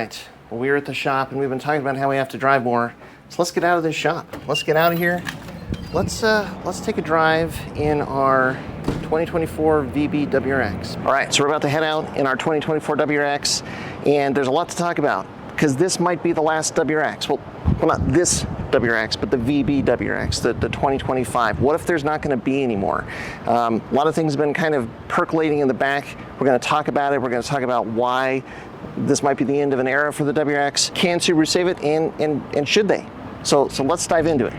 right, well, we're at the shop and we've been talking about how we have to drive more. So let's get out of this shop. Let's get out of here. Let's take a drive in our 2024 VB WRX. All right, so we're about to head out in our 2024 WRX, and there's a lot to talk about because this might be the last WRX. Well, not this WRX, but the VB WRX, the 2025. What if there's not going to be any more? A lot of things have been kind of percolating in the back. We're going to talk about it. We're going to talk about why this might be the end of an era for the WRX. Can Subaru save it, and should they? So let's dive into it.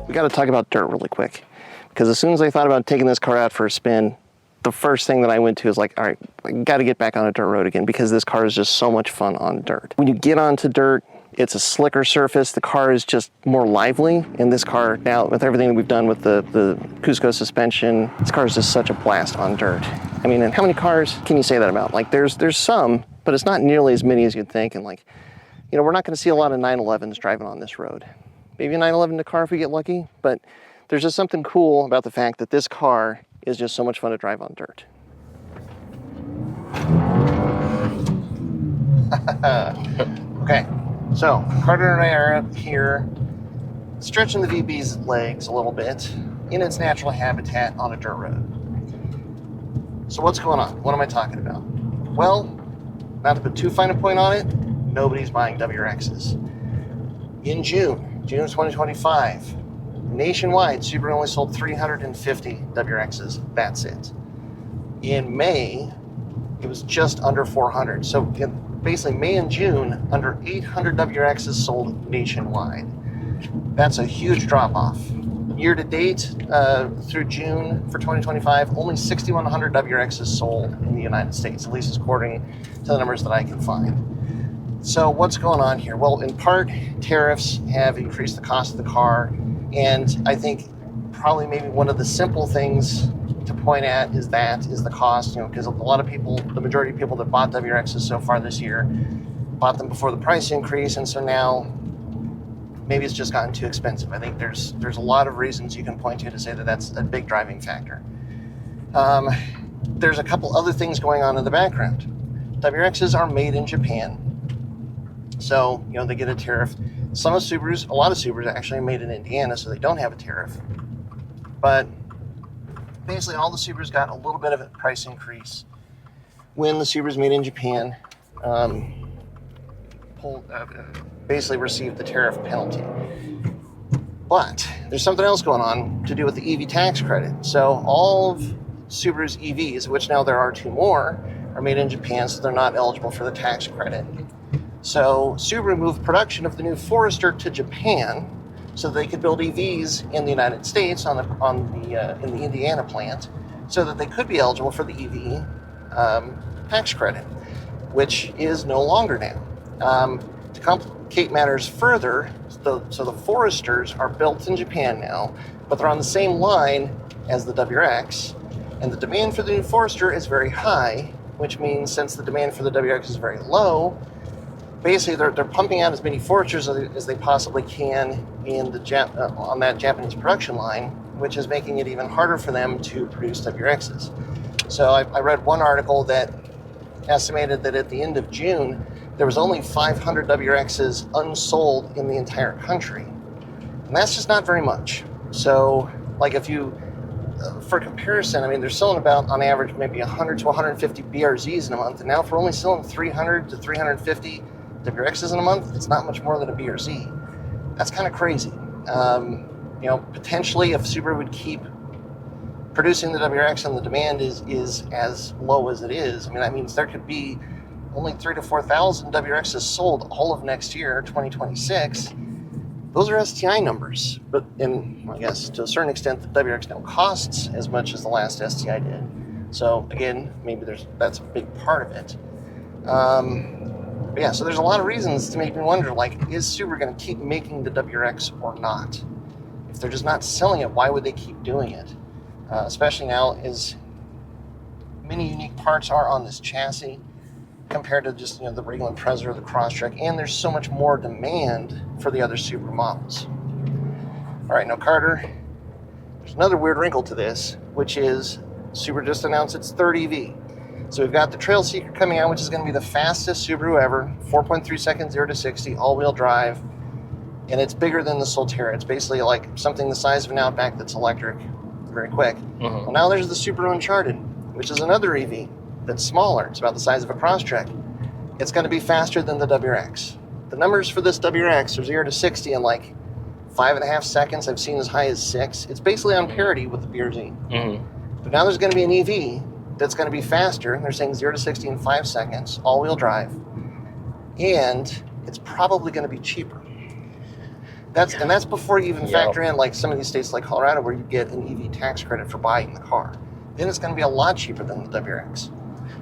We got to talk about dirt really quick, because as soon as I thought about taking this car out for a spin, the first thing that I went to is like, all right, I got to get back on a dirt road again, because this car is just so much fun on dirt. When you get onto dirt, it's a slicker surface. The car is just more lively. And this car now, with everything that we've done with the Cusco suspension, this car is just such a blast on dirt. I mean, and how many cars can you say that about? Like there's some, but it's not nearly as many as you'd think. And like, you know, we're not going to see a lot of 911s driving on this road. Maybe a 911 Dakar if we get lucky, but there's just something cool about the fact that this car is just so much fun to drive on dirt. Okay, so Carter and I are up here stretching the VB's legs a little bit in its natural habitat on a dirt road. So what's going on? What am I talking about? Well, not to put too fine a point on it, nobody's buying WRXs. In June of 2025, nationwide, Subaru only sold 350 WRXs. That's it. In May, it was just under 400. So basically, May and June, under 800 WRXs sold nationwide. That's a huge drop-off. Year to date, through June for 2025, only 6,100 WRXs sold in the United States, at least according to the numbers that I can find. So what's going on here? Well, in part, tariffs have increased the cost of the car. And I think probably maybe one of the simple things to point at is the cost, you know, because a lot of people, the majority of people that bought WRXs so far this year, bought them before the price increase. And so now maybe it's just gotten too expensive. I think there's a lot of reasons you can point to say that that's a big driving factor. There's a couple other things going on in the background. WRXs are made in Japan. So, you know, they get a tariff. A lot of Subarus actually are made in Indiana, so they don't have a tariff. But basically all the Subarus got a little bit of a price increase when the Subarus made in Japan basically received the tariff penalty. But there's something else going on to do with the EV tax credit. So all of Subaru's EVs, which now there are 2 more, are made in Japan, so they're not eligible for the tax credit. So Subaru moved production of the new Forester to Japan so they could build EVs in the United States in the Indiana plant, so that they could be eligible for the EV tax credit, which is no longer now. To complicate matters further, so the Foresters are built in Japan now, but they're on the same line as the WRX, and the demand for the new Forester is very high, which means since the demand for the WRX is very low, basically they're pumping out as many Foresters as they possibly can on that Japanese production line, which is making it even harder for them to produce WRXs. So I read one article that estimated that at the end of June, there was only 500 WRXs unsold in the entire country. And that's just not very much. So like if you, for comparison, I mean, they're selling about, on average, maybe 100 to 150 BRZs in a month. And now if we're only selling 300 to 350 WRXs in a month, it's not much more than a BRZ. That's kind of crazy. You know, potentially if Subaru would keep producing the WRX and the demand is as low as it is, I mean, that means there could be only 3,000 to 4,000 WRXs sold all of next year, 2026. Those are STI numbers, but I guess to a certain extent, the WRX now costs as much as the last STI did. So again, maybe that's a big part of it. But yeah, so there's a lot of reasons to make me wonder, like, is Subaru going to keep making the WRX or not? If they're just not selling it, why would they keep doing it? Especially now, as many unique parts are on this chassis. compared to just the regular Impreza or the Crosstrek, and there's so much more demand for the other Subaru models. All right, now Carter, there's another weird wrinkle to this, which is Subaru just announced its third EV. So we've got the Trail Seeker coming out, which is going to be the fastest Subaru ever, 4.3 seconds 0 to 60, all-wheel drive, and it's bigger than the Solterra. It's basically like something the size of an Outback that's electric, very quick. Well, now there's the Subaru Uncharted, which is another EV that's smaller. It's about the size of a Crosstrek. It's going to be faster than the WRX. The numbers for this WRX are 0 to 60 in like 5.5 seconds. I've seen as high as 6. It's basically on parity with the BRZ. But now there's going to be an EV that's going to be faster. They're saying 0 to 60 in 5 seconds, all-wheel drive, and it's probably going to be cheaper. And that's before you even factor in like some of these states like Colorado where you get an EV tax credit for buying the car. Then it's going to be a lot cheaper than the WRX.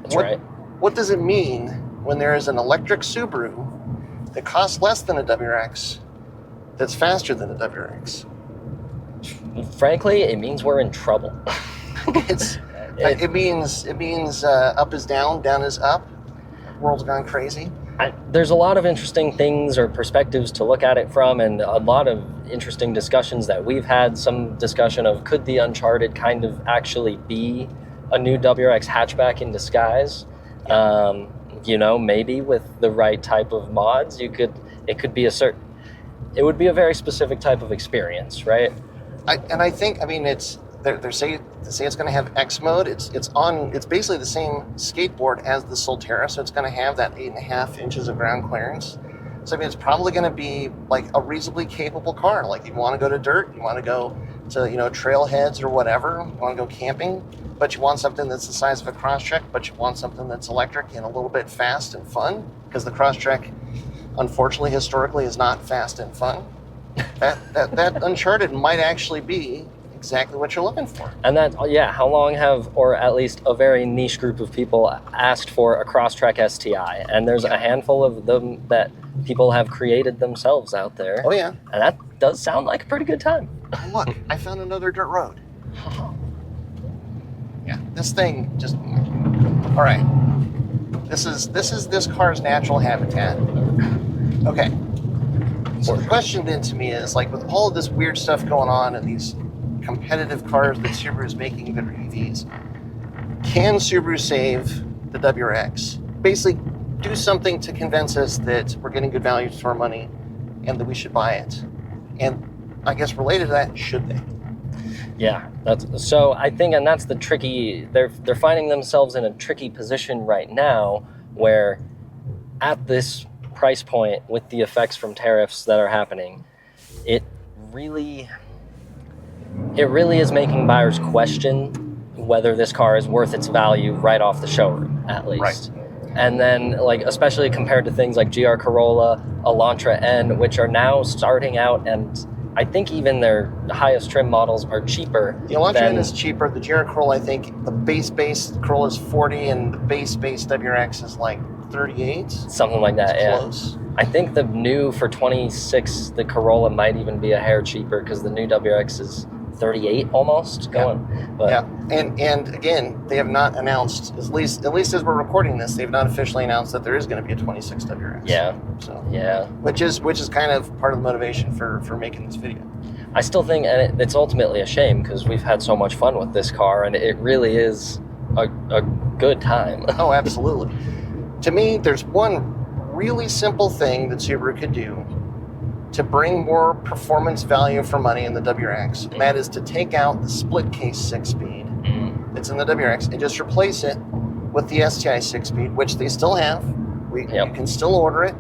That's right. What does it mean when there is an electric Subaru that costs less than a WRX that's faster than a WRX? Frankly, it means we're in trouble. It means up is down, down is up. World's gone crazy. There's a lot of interesting things or perspectives to look at it from, and a lot of interesting discussions that we've had. Some discussion of could the Uncharted kind of actually be a new WRX hatchback in disguise? Maybe with the right type of mods, it would be a very specific type of experience, right? I think it's they say it's going to have X mode. It's basically the same skateboard as the Solterra, so it's going to have that 8.5 inches of ground clearance. So it's probably going to be like a reasonably capable car. Like you want to go to dirt, you want to go to trailheads or whatever, you want to go camping, but you want something that's the size of a Crosstrek, but you want something that's electric and a little bit fast and fun, because the Crosstrek, unfortunately, historically, is not fast and fun. That Uncharted might actually be exactly what you're looking for. And how long have, or at least a very niche group of people, asked for a Crosstrek STI? And there's a handful of them that people have created themselves out there. Oh yeah. And that does sound like a pretty good time. Look, I found another dirt road. Yeah, this thing just, all right. This is this car's natural habitat. Okay. So the question then to me is, like, with all of this weird stuff going on and these competitive cars that Subaru is making that are EVs, can Subaru save the WRX? Basically, do something to convince us that we're getting good value for our money and that we should buy it. And I guess related to that, should they? Yeah, so I think, and that's the tricky, they're finding themselves in a tricky position right now where at this price point with the effects from tariffs that are happening, it really is making buyers question whether this car is worth its value right off the showroom, at least. Right. And then, like, especially compared to things like GR Corolla, Elantra N, which are now starting out, and I think even their highest trim models are cheaper. The Elantra N is cheaper. The GR Corolla, I think the base Corolla is 40 and the base WRX is like 38. Something like that, it's yeah. Close. I think the new for 26, the Corolla might even be a hair cheaper because the new WRX is 38 almost going. But yeah, and again, they have not announced, at least as we're recording this, they've not officially announced that there is going to be a 26 WRX. Yeah. So yeah, which is kind of part of the motivation for making this video. I still think, and it's ultimately a shame because we've had so much fun with this car, and it really is a good time. Oh, absolutely. To me, there's one really simple thing that Subaru could do to bring more performance value for money in the WRX, and that is to take out the split case 6-speed that's in the WRX and just replace it with the STI 6-speed, which they still have. You can still order it.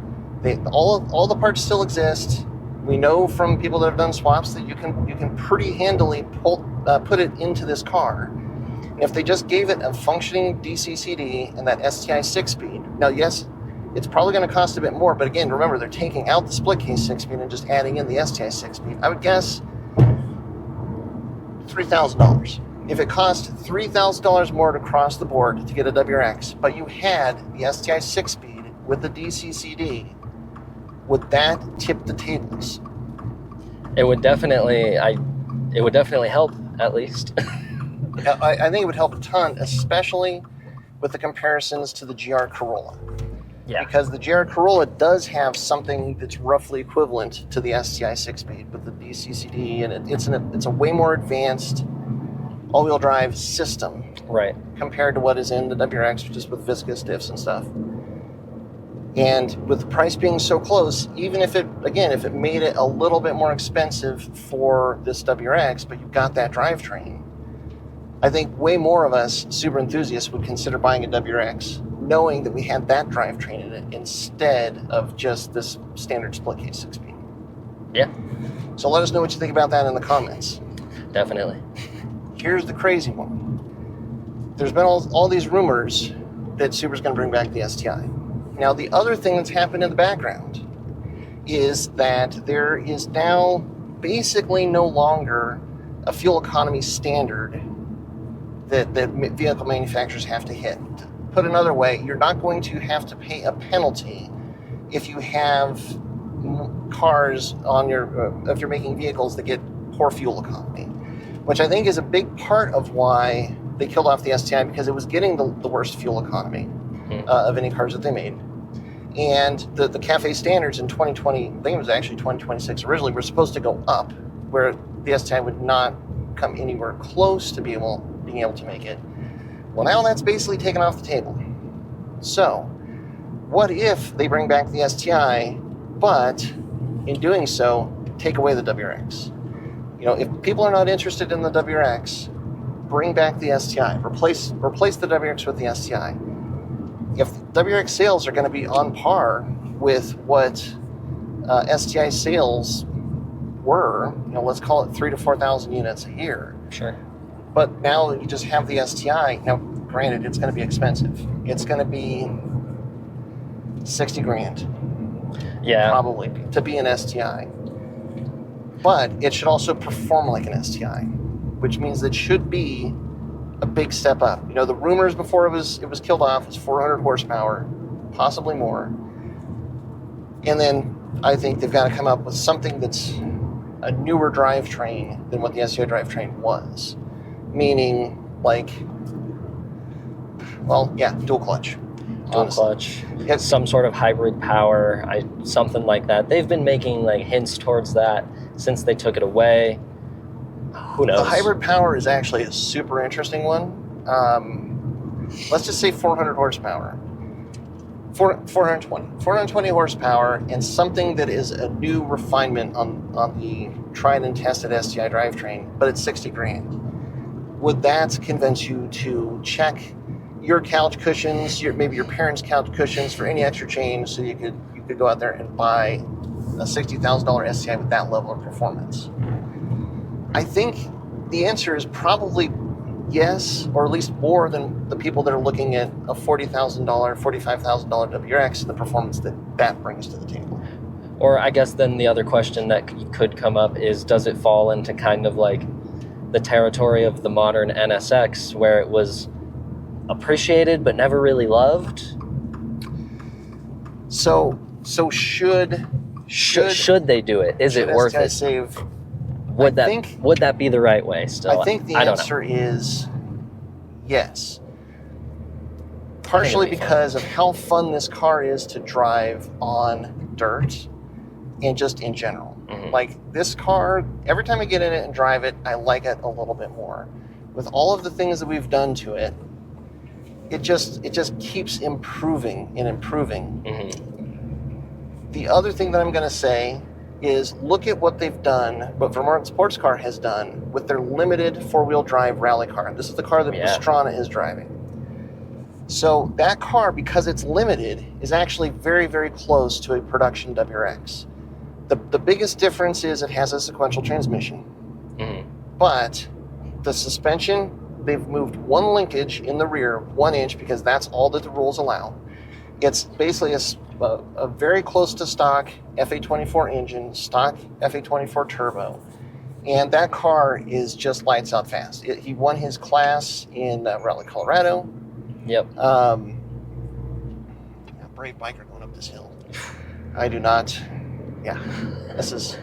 All the parts still exist. We know from people that have done swaps that you can pretty handily put it into this car. And if they just gave it a functioning DC CD and that STI 6-speed, now yes, it's probably going to cost a bit more, but again, remember, they're taking out the split case 6-speed and just adding in the STI 6-speed. I would guess $3,000. If it cost $3,000 more to cross the board to get a WRX, but you had the STI 6-speed with the DC CD, would that tip the tables? It would definitely help, at least. I think it would help a ton, especially with the comparisons to the GR Corolla. Yeah. Because the GR Corolla does have something that's roughly equivalent to the STI 6-speed with the DCCD, and it's a way more advanced all-wheel drive system, right, compared to what is in the WRX, just with viscous diffs and stuff. And with the price being so close, even if it made it a little bit more expensive for this WRX, but you've got that drivetrain, I think way more of us Subaru enthusiasts would consider buying a WRX, knowing that we had that drivetrain in it instead of just this standard split case 6-speed. Yeah. So let us know what you think about that in the comments. Definitely. Here's the crazy one. There's been all these rumors that Subaru's going to bring back the STI. Now, the other thing that's happened in the background is that there is now basically no longer a fuel economy standard that vehicle manufacturers have to hit. Put another way, you're not going to have to pay a penalty if you have cars on if you're making vehicles that get poor fuel economy, which I think is a big part of why they killed off the STI, because it was getting the worst fuel economy of any cars that they made. And the CAFE standards in 2020, I think it was actually 2026 originally, were supposed to go up, where the STI would not come anywhere close to being able to make it. Well, now that's basically taken off the table. So, what if they bring back the STI, but in doing so, take away the WRX? You know, if people are not interested in the WRX, bring back the STI. Replace the WRX with the STI. If WRX sales are going to be on par with what STI sales were, let's call it 3,000 to 4,000 units a year. Sure. But now you just have the STI. Now, granted, it's going to be expensive. It's going to be 60 grand. Yeah. Probably to be an STI. But it should also perform like an STI, which means it should be a big step up. The rumors before it was killed off was 400 horsepower, possibly more. And then I think they've got to come up with something that's a newer drivetrain than what the STI drivetrain was. Meaning, dual clutch. Dual clutch. Some sort of hybrid power, something like that. They've been making hints towards that since they took it away. Who knows? The hybrid power is actually a super interesting one. Let's just say 400 horsepower. 420 horsepower, and something that is a new refinement on the tried and tested STI drivetrain, but it's 60 grand. Would that convince you to check your couch cushions, maybe your parents' couch cushions, for any extra change, so you could go out there and buy a $60,000 STI with that level of performance? I think the answer is probably yes, or at least more than the people that are looking at a $40,000, $45,000 WRX and the performance that brings to the table. Or I guess then the other question that could come up is, does it fall into kind of the territory of the modern NSX, where it was appreciated but never really loved? So should they do it? Is it worth it? Save? Would that be the right way still? I think the answer is yes. Partially because of how fun this car is to drive on dirt and just in general. Mm-hmm. This car, every time I get in it and drive it, I like it a little bit more. With all of the things that we've done to it, it just keeps improving and improving. Mm-hmm. The other thing that I'm going to say is, look at what they've done, what Vermont Sports Car has done with their limited four-wheel drive rally car. This is the car that Pastrana is driving. So that car, because it's limited, is actually very, very close to a production WRX. The biggest difference is it has a sequential transmission. Mm-hmm. But the suspension, they've moved one linkage in the rear, 1 inch, because that's all that the rules allow. It's basically a very close to stock F824 engine, stock F824 turbo. And that car is just lights out fast. He won his class in Raleigh, Colorado. Yep. A brave biker going up this hill. I do not. Yeah. This is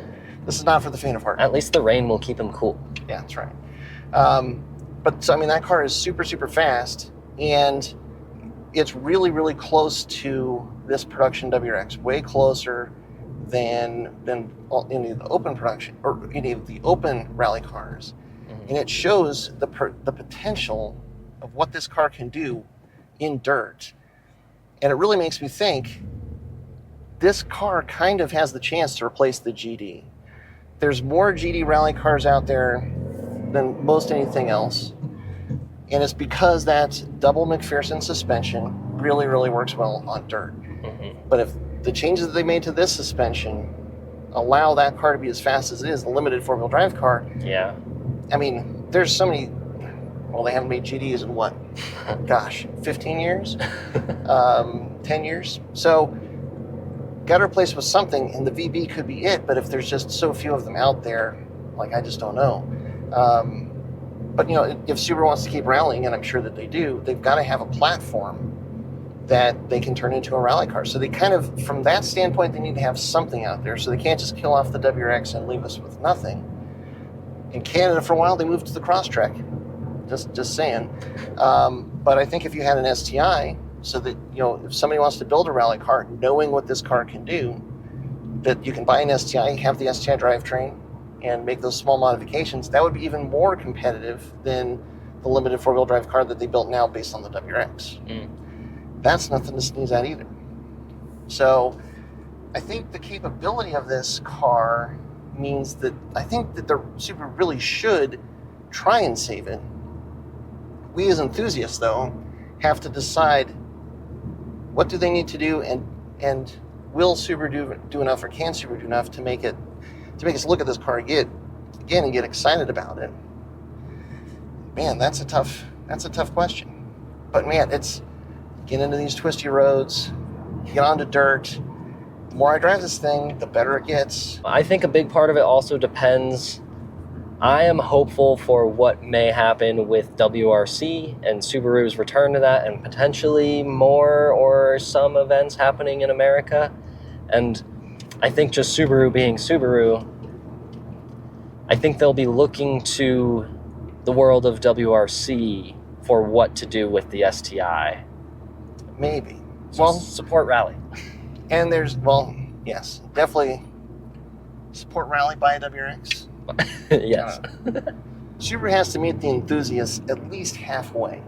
not for the faint of heart. At least the rain will keep him cool. Yeah, that's right. But that car is super, super fast. And it's really, really close to this production WRX, way closer than any of the open production or any of the open rally cars. And it shows the potential of what this car can do in dirt. And it really makes me think this car kind of has the chance to replace the GD. There's more GD rally cars out there than most anything else. And it's because that double McPherson suspension really, really works well on dirt. But if the changes that they made to this suspension allow that car to be as fast as it is, the limited four-wheel drive car. Yeah. I mean, there's so many, well, they haven't made GDs in what? Gosh, 15 years? 10 years? So, got to replace with something, and the VB could be it, but if there's just so few of them out there, like, I just don't know. But, you know, if Subaru wants to keep rallying, and I'm sure that they do, they've got to have a platform that they can turn into a rally car. So they kind of, from that standpoint, they need to have something out there. So they can't just kill off the WRX and leave us with nothing. In Canada, for a while, they moved to the Crosstrek. Just saying. But I think if you had an STI, so that, you know, if somebody wants to build a rally car, knowing what this car can do, that you can buy an STI, have the STI drivetrain, and make those small modifications, that would be even more competitive than the limited four-wheel drive car that they built now based on the WRX. That's nothing to sneeze at either. So I think the capability of this car means that I think that the Subaru really should try and save it. We as enthusiasts, though, have to decide what do they need to do, and will Subaru do enough, or can Subaru do enough to make us look at this car again and get excited about it. Man, that's a tough question. But man, it's get into these twisty roads, get onto dirt. The more I drive this thing, the better it gets. I think a big part of it also depends. I am hopeful for what may happen with WRC and Subaru's return to that, and potentially more or some events happening in America. And I think just Subaru being Subaru, I think they'll be looking to the world of WRC for what to do with the STI. Maybe. So well, support rally. And there's, well, yes, definitely support rally by a WRX. Yes. Subaru has to meet the enthusiasts at least halfway.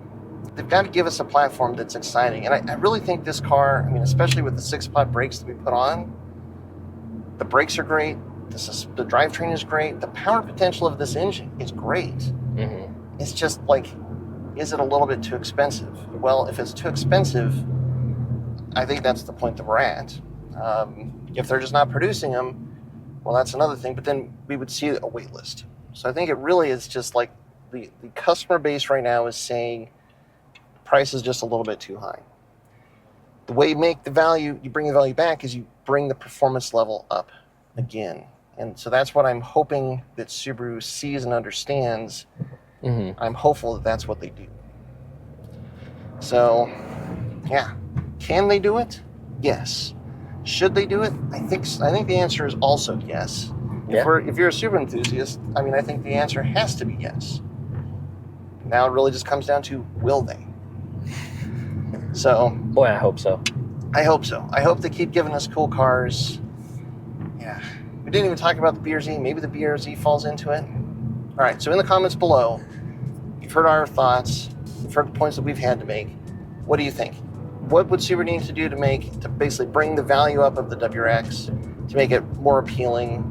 They've got to give us a platform that's exciting. And I really think this car, I mean, especially with the 6-pot brakes that we put on, the brakes are great, the drivetrain is great, the power potential of this engine is great. It's just like, is it a little bit too expensive? Well, if it's too expensive, I think that's the point that we're at. If they're just not producing them, well, that's another thing, but then we would see a wait list. So I think it really is just like the customer base right now is saying the price is just a little bit too high. The way you make the value, you bring the value back, is you bring the performance level up again. And so that's what I'm hoping that Subaru sees and understands. I'm hopeful that that's what they do. So, yeah. Can they do it? Yes. Should they do it? I think the answer is also yes. Yeah. If you're a Subaru enthusiast, I mean, I think the answer has to be yes. Now it really just comes down to, will they? So, Boy, I hope so. I hope so. I hope they keep giving us cool cars. Yeah. We didn't even talk about the BRZ. Maybe the BRZ falls into it. All right, so in the comments below, you've heard our thoughts. You've heard the points that we've had to make. What do you think? What would Subaru need to do to basically bring the value up of the WRX, to make it more appealing?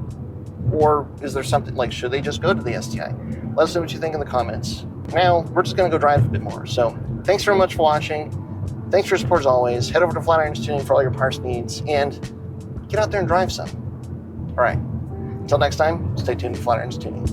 Or is there something, like, should they just go to the STI? Let us know what you think in the comments. Now, we're just going to go drive a bit more. So, thanks very much for watching. Thanks for your support as always. Head over to Flatirons Tuning for all your parts needs, and get out there and drive some. All right. Until next time, stay tuned to Flatirons Tuning.